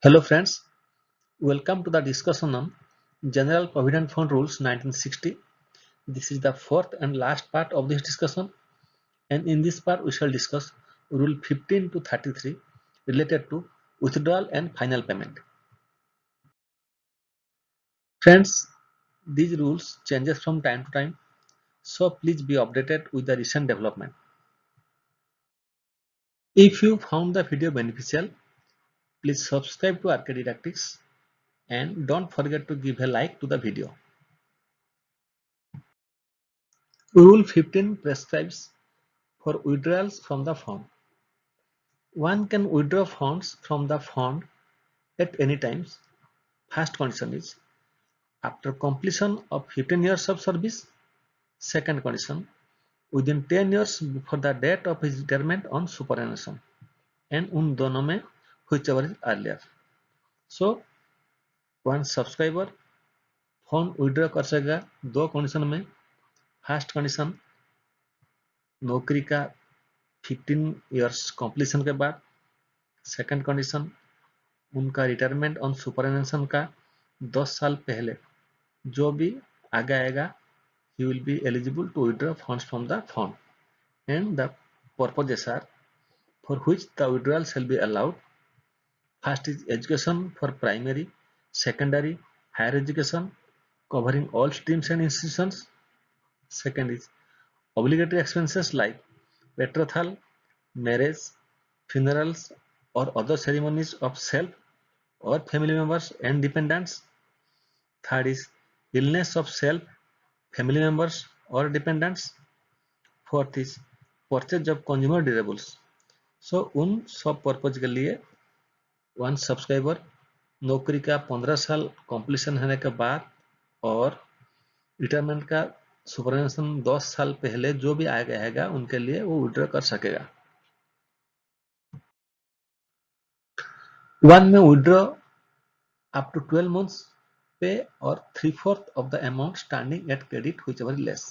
Hello friends, welcome to the discussion on General Provident Fund Rules 1960. This is the fourth and last part of this discussion, and in this part we shall discuss Rule 15 to 33 related to withdrawal and final payment. Friends, these rules changes from time to time, so please be updated with the recent development. If you found the video beneficial, please subscribe to RK Didactics and don't forget to give a like to the video. Rule 15 prescribes for withdrawals from the fund. One can withdraw funds from the fund at any time. First condition is after completion of 15 years of service. Second condition within 10 years before the date of his retirement on superannuation. And उन दोनों में whichever is earlier. So one subscriber fund withdraw कर सकेगा दो condition में. First condition नौकरी का 15 years completion के बाद. सेकंड कंडीशन उनका रिटायरमेंट ऑन सुपरएनुएशन का 10 साल पहले जो भी आगे आएगा he will be eligible to withdraw funds from the fund, and the purposes are for which the withdrawal shall be allowed. First is education for primary, secondary, higher education covering all streams and institutions. Second is obligatory expenses like betrothal, marriage, funerals or other ceremonies of self or family members and dependents. Third is illness of self, family members or dependents. Fourth is purchase of consumer durables. So उन सब purpose के लिए one subscriber नौकरी का 15 साल completion होने के बाद और रिटायरमेंट का सुपरएनुएशन 10 साल पहले जो भी आएगा रहेगा उनके लिए वो विड्रॉ कर सकेगा. वन में withdraw up to 12 months pay or 3/4 of the amount standing at credit whichever is less.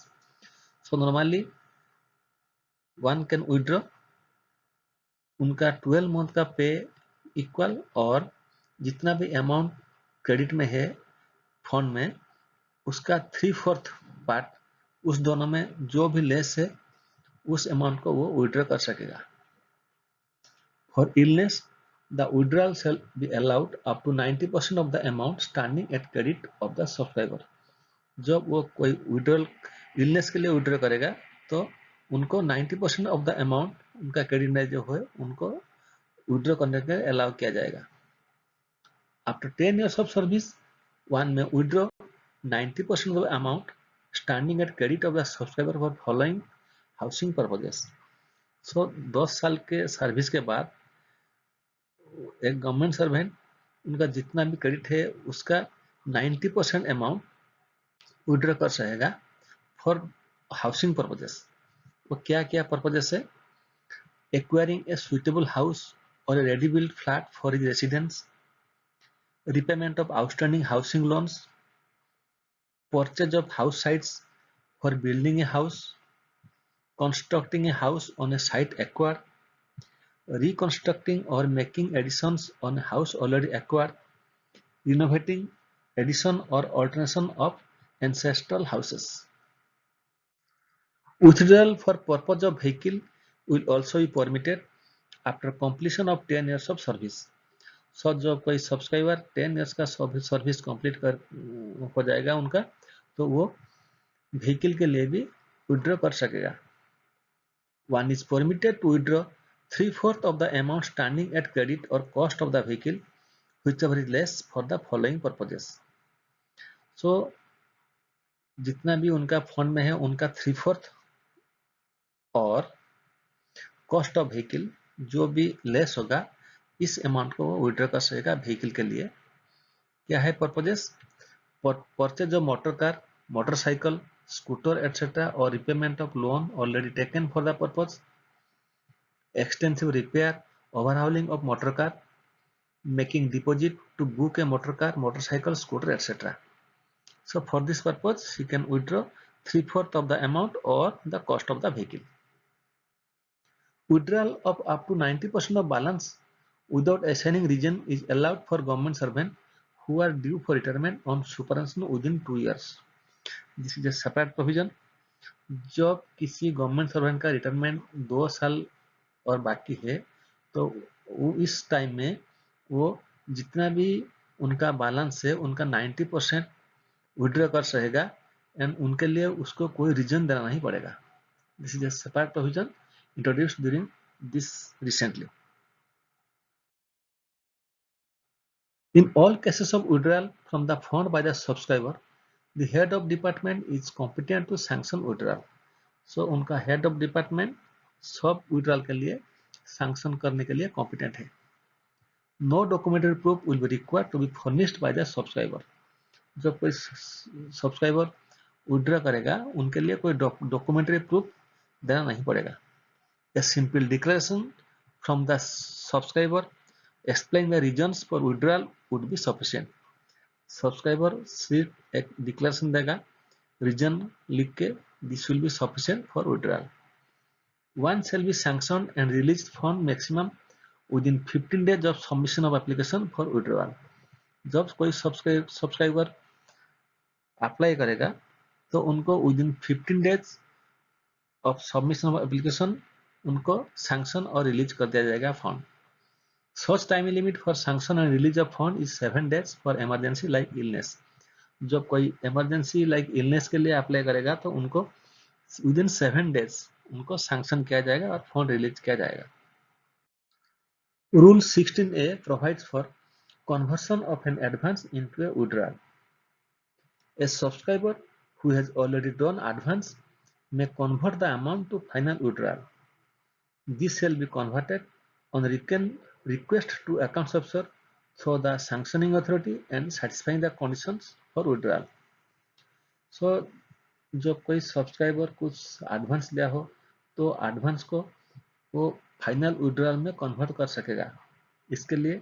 So normally one can withdraw उनका 12 मंथ का पे इक्वल और जितना भी अमाउंट क्रेडिट में है फंड में उसका 3/4 पार्ट उस दोनों में जो भी लेस है उस अमाउंट को वो विड्रॉ कर सकेगा. For illness the withdrawal shall be allowed up to 90% of the amount standing at credit of the subscriber. जब वो कोई विड्रॉल इलनेस के लिए विड्रॉ करेगा तो उनको 90% ऑफ द अमाउंट उनका क्रेडिट में जो है उनको विड्रॉ करने के लिए अलाउ किया जाएगा. After 10 years of service one में withdraw 90% of the amount standing at credit of the subscriber for following housing purposes. So 10 साल के सर्विस के बाद एक गवर्नमेंट सर्वेंट उनका जितना भी क्रेडिट है उसका 90% अमाउंट विड्रॉ कर सकेगा फॉर हाउसिंग पर्पजेस. वो क्या क्या पर्पजेस है? Acquiring A suitable house or a ready built flat for his residence, repayment of outstanding housing loans, purchase of house sites for building a house, constructing a house on a site acquired, reconstructing or making additions on a house already acquired, renovating, addition or alteration of ancestral houses. Withdrawal for purpose of vehicle will also be permitted after completion of 10 years of service. So जब कोई subscriber 10 years का service complete कर हो जाएगा उनका तो वो vehicle के लिए भी विड्रॉ कर सकेगा. One is permitted to withdraw 3/4 of the amount standing at credit or cost of the vehicle whichever is less for the following purposes. So जितना भी उनका फंड में है उनका 3/4 और कॉस्ट ऑफ व्हीकल जो भी लेस होगा इस अमाउंट को विड्रॉ कर सकेगा व्हीकल के लिए. क्या है purposes? Purchase of motor car, motorcycle, scooter etcetera or repayment of loan already taken for the purpose, extensive repair, overhauling of motor car, making deposit to book a motor car, motorcycle, scooter, etc. So for this purpose, he can withdraw 3/4 of the amount or the cost of the vehicle. Withdrawal of up to 90% of balance without assigning region is allowed for government servants who are due for retirement on superannuation within 2 years. This is a separate provision. जब किसी government servant का retirement 2 साल और बाकी है तो वो इस टाइम में वो जितना भी उनका बैलेंस है उनका 90% विड्रॉ कर सकेगा एंड उनके लिए उसको कोई रीजन देना नहीं पड़ेगा. This is a separate provision introduced during this recently. In all cases of withdrawal from the fund by the subscriber, the head of department is competent to sanction withdrawal. So उनका head of department सब withdrawal के लिए sanction करने के लिए competent है. No documentary proof will be required to be furnished by the subscriber. जब कोई subscriber withdraw करेगा उनके लिए कोई documentary proof देना नहीं पड़ेगा. A simple declaration from the subscriber explain the reasons for withdrawal would be sufficient. Subscriber सिर्फ एक डिक्लेरेशन देगा, रीजन लिख के this will be sufficient for withdrawal. One shall be sanctioned and released fund maximum within 15 days of submission of application for withdrawal. जब कोई subscriber apply करेगा तो उनको within 15 days of submission of application उनको sanction और release कर दिया जाएगा fund. Such time limit for sanction and release of fund is 7 days for emergency like illness. जब कोई emergency like illness के लिए अप्लाई करेगा तो उनको within 7 days उनको सैंक्शन किया जाएगा और फंड रिलीज किया जाएगा. Rule 16A provides for conversion of an advance into a withdrawal. A subscriber who has already done advance may convert the amount to final withdrawal. This shall be converted on request to accounts officer through the sanctioning authority and satisfying the conditions for withdrawal. So जब कोई subscriber कुछ advance लिया हो तो advance को वो final withdrawal में convert कर सकेगा. इसके लिए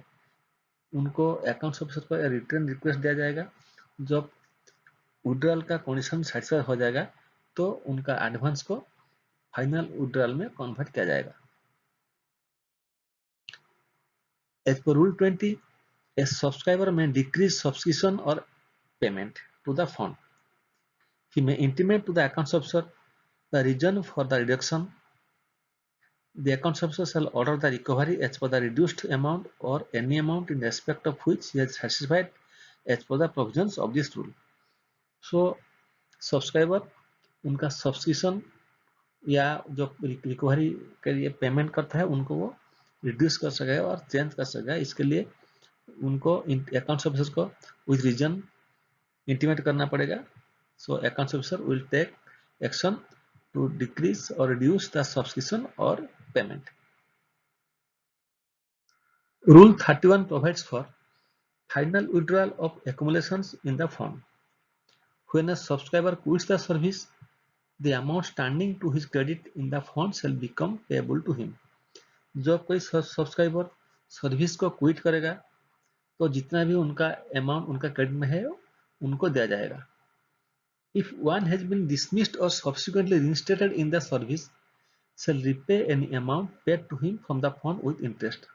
उनको अकाउंट्स ऑफिसर को रिटर्न रिक्वेस्ट दिया जाएगा. जब विड्रॉल का कंडीशन सेटिस्फाई हो जाएगा तो उनका एडवांस को फाइनल विड्रॉल में कन्वर्ट किया जाएगा. As per Rule 20, a subscriber may decrease subscription or payment to the fund. He may intimate to the accounts officer the reason for the reduction. The accounts officer shall order the recovery as per the reduced amount or any amount in respect of which he has satisfied as per the provisions of this rule. So, subscriber उनका subscription या जो recovery के लिए payment करता है उनको वो reduce कर सकेगा और चेंज कर सकेगा. इसके लिए उनको अकाउंट्स ऑफिसर को विद रीजन इंटीमेट करना पड़ेगा. So accounts officer will take action to decrease or reduce the subscription or payment. Rule 31 provides for final withdrawal of accumulations in the fund. When a subscriber quits the service, the amount standing to his credit in the fund shall become payable to him. जब कोई subscriber service को quit करेगा तो जितना भी उनका amount उनका credit में है उनको दिया जाएगा. If one has been dismissed or subsequently reinstated in the service, shall repay any amount paid to him from the fund with interest.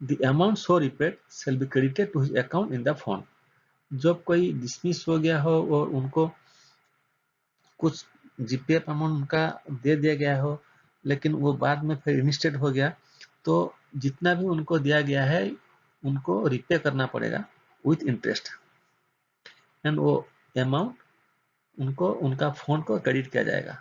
The amount so repaid shall be credited to his account in the fund. जब कोई dismiss हो गया हो और उनको कुछ GPF amount उनका दे दिया गया हो लेकिन वो बाद में फिर इनिस्टेट हो गया तो जितना भी उनको दिया गया है उनको रिपे करना पड़ेगा विथ इंटरेस्ट एंड वो अमाउंट उनको उनका फंड को क्रेडिट किया जाएगा.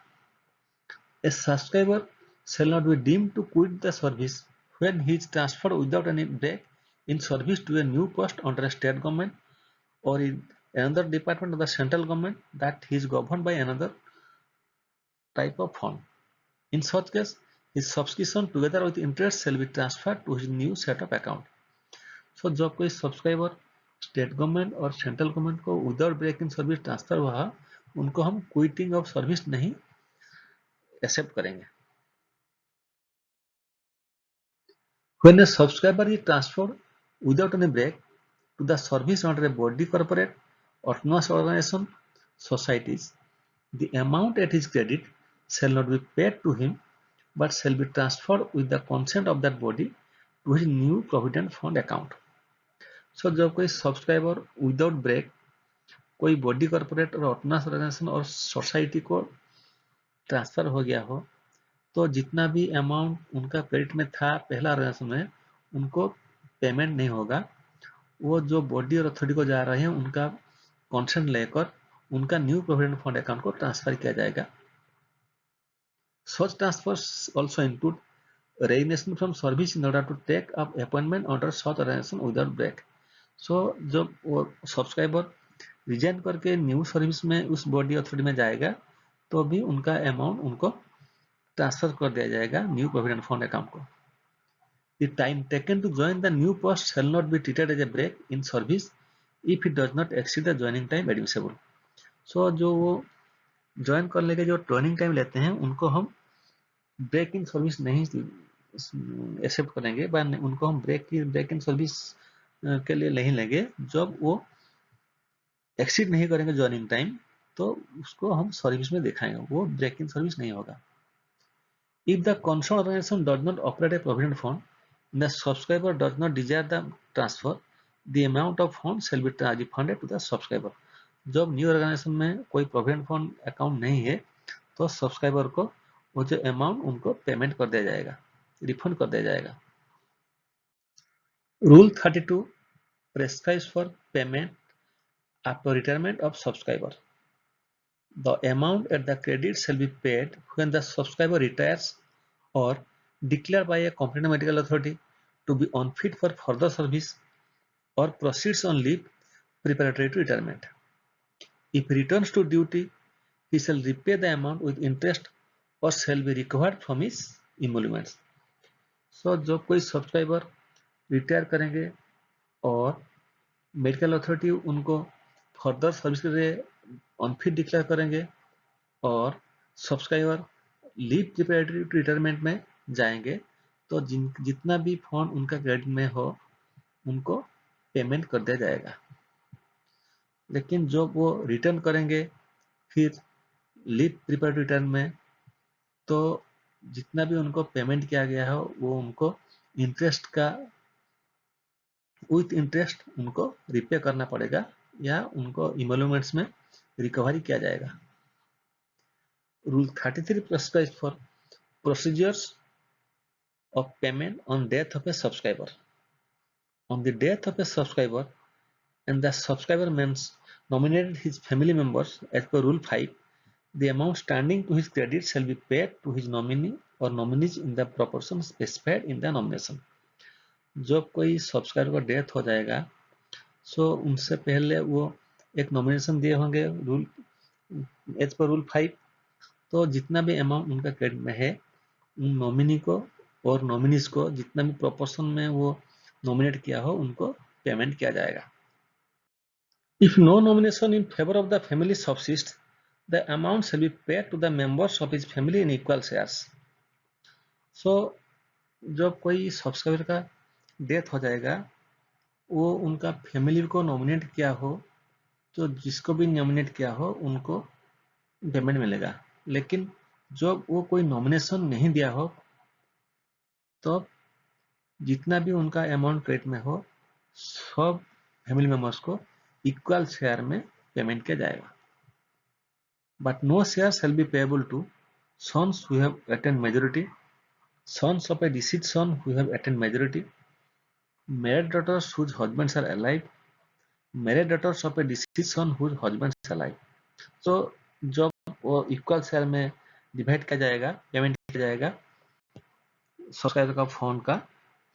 ए subscriber shall not be deemed to quit the service when he is transferred without any break in service to a new post under a state government or in another department of the central government that he is governed by another type of fund. In such case, his subscription together with interest shall be transferred to his new set of account. So जब कोई subscriber state government और central government को without break in service transfer हुआ उनको हम quitting of service नहीं accept करेंगे. When a subscriber is transferred without any break to the service under a body corporate, autonomous organization, societies, the amount at his credit shall not be paid to him but shall be transferred with the consent of that body to his new provident fund account. So जब कोई subscriber without break कोई body corporate और autonomous organisation और society को transfer हो गया हो, तो जितना भी अमाउंट उनका क्रेडिट में था पहला ऑर्गेनाइजेशन में, उनको पेमेंट नहीं होगा। वो जो बॉडी और अथॉरिटी को जा रहे हैं उनका कॉन्सेंट लेकर उनका न्यू प्रोविडेंट फंड अकाउंट को ट्रांसफर किया जाएगा। Such transfers also include resignation from service in order to take up appointment under such organization without break. So जब वो सब्सक्राइबर रिजाइन करके न्यू सर्विस में उस बॉडी अथॉरिटी में जाएगा तो भी उनका अमाउंट उनको ट्रांसफर कर दिया जाएगा न्यू प्रोविडेंट फंड अकाउंट को। The time taken to join the new post shall not be treated as a break in service if it does not exceed the joining time admissible. So जो वो join कर लेके जो training time लेते हैं उनको हम ब्रेक इन सर्विस नहीं एक्सेप्ट करेंगे, उनको हम ब्रेक इन सर्विस के लिए नहीं लेंगे। जब वो एक्सीड नहीं करेंगे ज्वाइनिंग टाइम तो उसको हम सर्विस में दिखाएंगे, वो ब्रेक इन सर्विस नहीं होगा। If the concern organisation does not operate a provident fund, the subscriber does not desire the transfer, the amount of fund shall be refunded to the subscriber. जब new organisation में कोई provident fund account नहीं है तो subscriber को वो जो amount उनको पेमेंट कर दिया जाएगा, रिफंड कर दिया जाएगा। Rule 32 prescribes for payment after retirement of subscriber. The amount at the credit shall be paid when the subscriber retires or declared by a competent medical authority to be unfit for further service or proceeds on leave preparatory to retirement. If he returns to duty, he shall repay the amount with interest or shall be recovered from his emoluments. So जो कोई subscriber retire करेंगे और medical authority उनको further service के लिए unfit declare करेंगे और subscriber leave preparatory to retirement में जाएंगे तो जितना भी फंड उनका क्रेडिट में हो उनको पेमेंट कर दिया जाएगा। लेकिन जो वो रिटर्न करेंगे फिर लीव प्रिपेरेटरी रिटर्न में, तो जितना भी उनको पेमेंट किया गया हो वो उनको इंटरेस्ट का विथ इंटरेस्ट उनको रिपे करना पड़ेगा या उनको इमोल्यूमेंट्स में रिकवरी किया जाएगा। Rule 33 prescribes for procedures of payment on death of a subscriber. On the death of a subscriber and the subscriber nominated his family members as per Rule 5, the amount standing to his credit shall be paid to his nominee or nominees in the proportion specified in the nomination. जब कोई subscriber का death हो जाएगा सो उनसे पहले वो एक nomination दिए होंगे रूल एज पर रूल 5, तो जितना भी अमाउंट उनका क्रेडिट में है उन नॉमिनी को और नॉमिनीज को जितना भी प्रोपोर्शन में वो नॉमिनेट किया हो उनको पेमेंट किया जाएगा। If no nomination in favour of the family subsist, the amount shall be paid to the members of his family in equal shares. So जब कोई सब्सक्राइबर का डेथ हो जाएगा वो उनका फैमिली को नॉमिनेट किया हो तो जिसको भी नॉमिनेट किया हो उनको पेमेंट मिलेगा। लेकिन जब वो कोई नॉमिनेशन नहीं दिया हो तो जितना भी उनका अमाउंट क्रेडिट में हो सब फैमिली मेंबर्स को इक्वल शेयर में पेमेंट किया जाएगा। But no share shall be payable to sons who have attained majority, sons of a deceased son who have attained majority, married daughters whose husbands are alive, married daughters of a deceased son whose husbands are alive. तो जब वो equal share में divide किया जाएगा, payment किया जाएगा subscriber का fund का,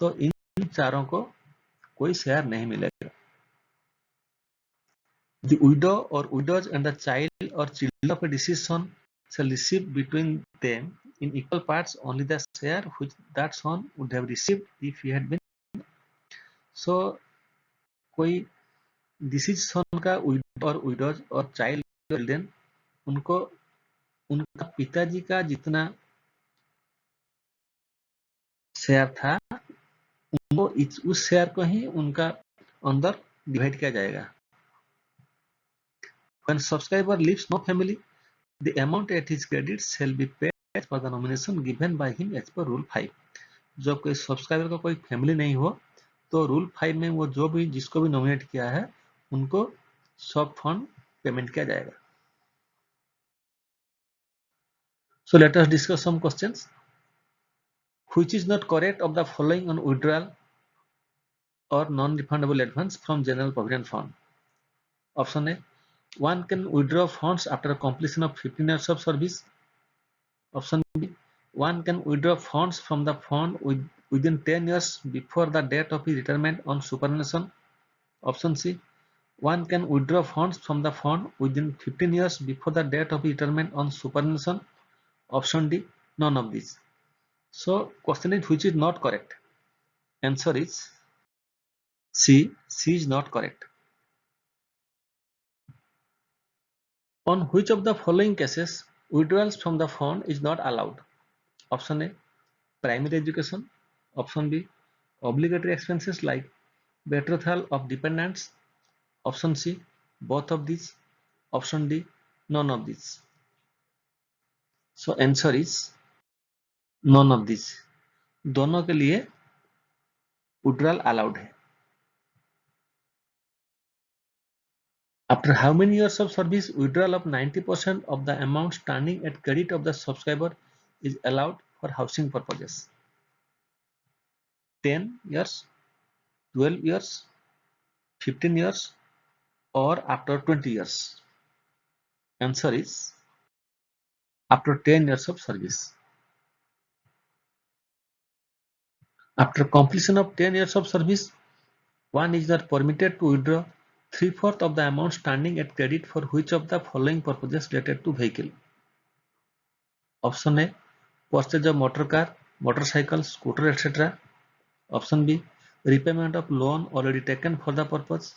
तो इन चारों को कोई शेयर नहीं मिलेगा। The widow or widows and the child or children of a deceased son shall receive between them in equal parts only the share which that son would have received if he had been. So कोई disease सन का window और widows और child children उनको उनका पिताजी का जितना share था उनको उस शेयर को ही उनका अंदर डिवाइड किया जाएगा। When subscriber leaves no family, the amount at his credit shall be paid as per the nomination given by him as per Rule 5. जब कोई सब्सक्राइबर का कोई फैमिली नहीं हो तो रूल 5 में वो जो भी जिसको भी नॉमिनेट किया है उनको सब फंड पेमेंट किया जाएगा. So let us discuss some questions. Which is not correct of the following on withdrawal or non-refundable advance from General Provident Fund? Option A. One can withdraw funds after completion of 15 years of service. Option B. One can withdraw funds from the fund within 10 years before the date of his retirement on superannuation. Option C. One can withdraw funds from the fund within 15 years before the date of retirement on superannuation. Option D. None of these. So question is which is not correct? Answer is C. C is not correct. On which of the following cases withdrawals from the fund is not allowed? Option A. Primary education. Option B. Obligatory expenses like betrothal of dependents. Option C. Both of these. Option D. None of these. So answer is none of these. दोनों के लिए withdrawal allowed है. After how many years of service, withdrawal of 90% of the amount standing at credit of the subscriber is allowed for housing purposes? 10 years, 12 years, 15 years, or after 20 years? Answer is after 10 years of service. After completion of 10 years of service, one is not permitted to withdraw 3/4 of the amount standing at credit for which of the following purposes related to vehicle? Option A. Purchase of motor car, motorcycle, scooter, etc. Option B. Repayment of loan already taken for the purpose.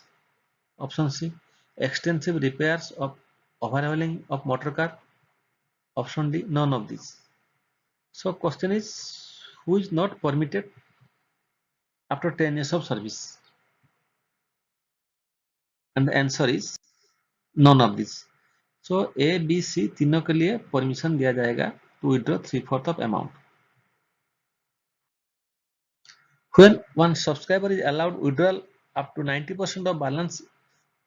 Option C. Extensive repairs of overhauling of motor car. Option D. None of these. So question is who is not permitted after 10 years of service? And the answer is none of these. So A, B, C तीनों के लिए permission दिया जाएगा to withdraw 3/4 of amount. When one subscriber is allowed withdrawal up to 90% of balance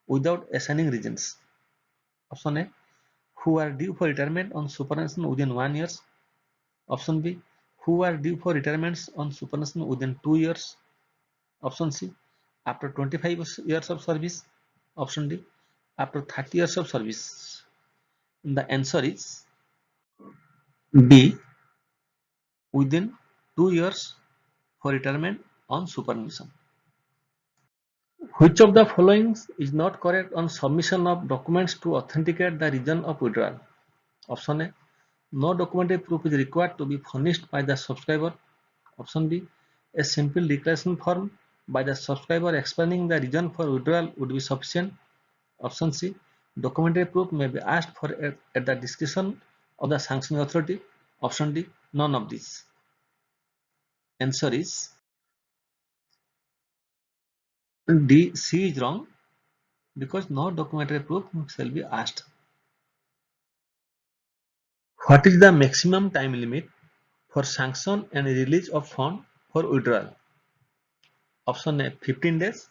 without assigning reasons. Option A. Who are due for retirement on superannuation within 1 year. Option B. Who are due for retirements on superannuation within 2 years. Option C. After 25 years of service. Option D. After 30 years of service. The answer is B. Within 2 years for retirement on superannuation. Which of the following is not correct on submission of documents to authenticate the reason of withdrawal? Option A. No documentary proof is required to be furnished by the subscriber. Option B. A simple declaration form by the subscriber explaining the reason for withdrawal would be sufficient. Option C. Documentary proof may be asked for at the discretion of the sanctioning authority. Option D. None of these. Answer is D. C is wrong because no documentary proof shall be asked. What is the maximum time limit for sanction and release of fund for withdrawal? Option A 15 days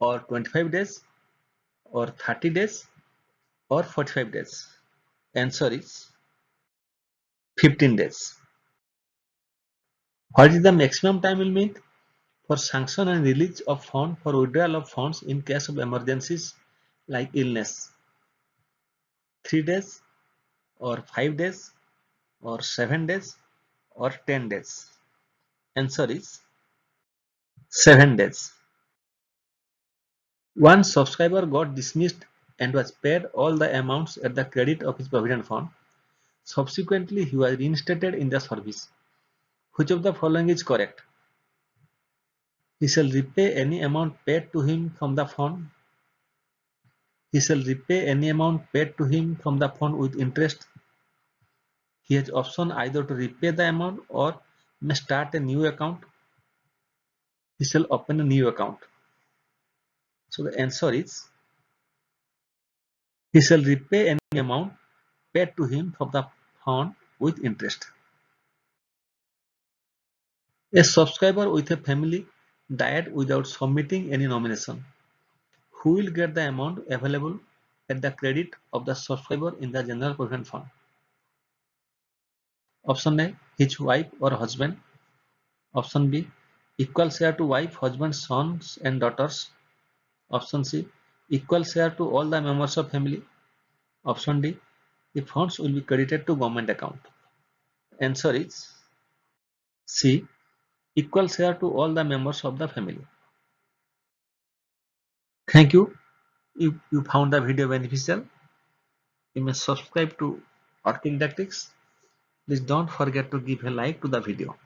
or 25 days or 30 days or 45 days. Answer is 15 days. What is the maximum time limit for sanction and release of fund for withdrawal of funds in case of emergencies like illness? 3 days or 5 days or 7 days or 10 days? Answer is 7 days. One subscriber got dismissed and was paid all the amounts at the credit of his provident fund. Subsequently, he was reinstated in the service. Which of the following is correct? He shall repay any amount paid to him from the fund. He shall repay any amount paid to him from the fund with interest. He has option either to repay the amount or may start a new account. He shall open a new account. So the answer is he shall repay any amount paid to him from the fund with interest. A subscriber with a family died without submitting any nomination. Who will get the amount available at the credit of the subscriber in the General Provident Fund? Option A, his wife or husband. Option B, equal share to wife, husband, sons and daughters. Option C, equal share to all the members of family. Option D, the funds will be credited to government account. Answer is C, equal share to all the members of the family. Thank you. If you found the video beneficial, you may subscribe to Arctic Tactics. Please don't forget to give a like to the video.